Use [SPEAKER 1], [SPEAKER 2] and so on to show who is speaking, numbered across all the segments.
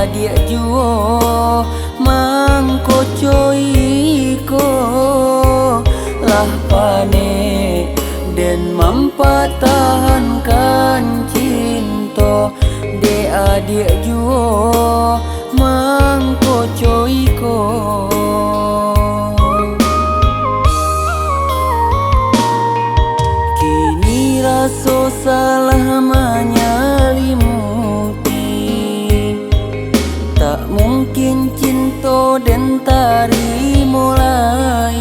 [SPEAKER 1] adik juo mangko coiko lah pane dan mempertahankan cinta de adik juo mangko coiko. Kini rasa salah menyelimuti, tak mungkin cinta dan tari mulai.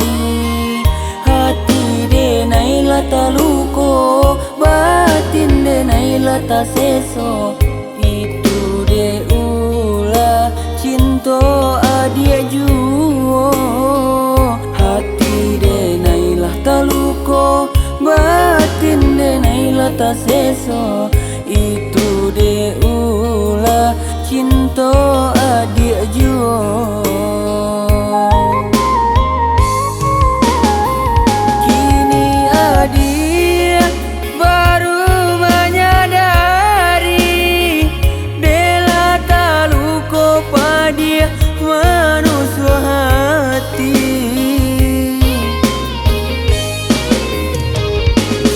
[SPEAKER 1] Hati denai lata luko, batin denai lata seso. Itu de ulah cinta adik juo. Hati denai lata luko, batin denai lata seso. Itu de ulah cinta adik juo. Kini adik baru menyadari dela taluko padia manusia hati.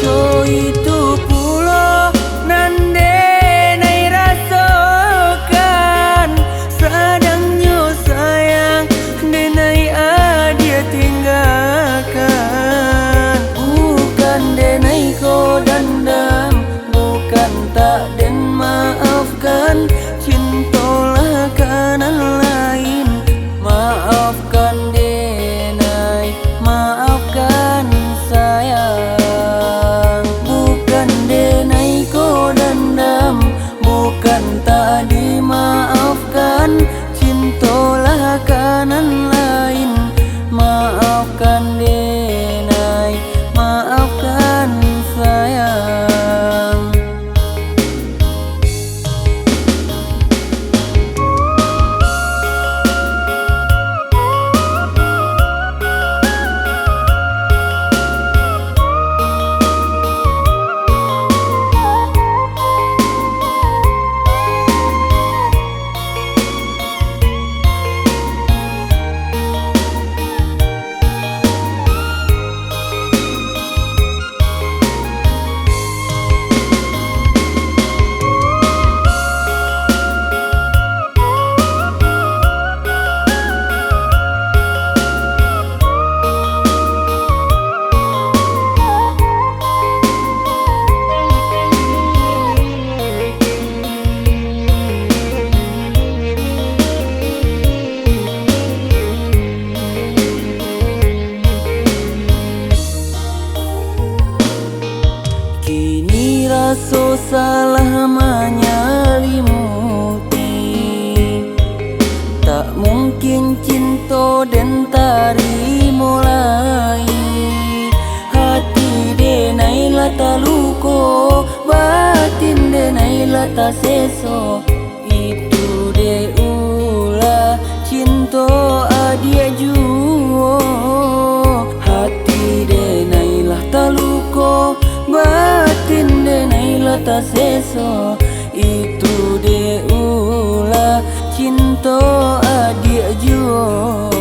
[SPEAKER 1] So itu pula nande nai rasakan, sadangnya sayang denai adia tinggalkan. Bukan denai ko dandam, bukan tak den maafkan. Cintalah kanan lain, maafkan denai, maafkan sayang. Bukan denai ko dandam, bukan tak dimaafkan. Cintalah kanan lain, maafkan denai, maafkan sayang. Kini rasa salah menyelimuti, tak mungkin cinta dan tari mulai. Hati denai lata luko, batin denai lata seso. Itu de ulah cinta adik juo. Hati denai lata luko, batin denai lata seso. Itu de ulah cinta adik juo.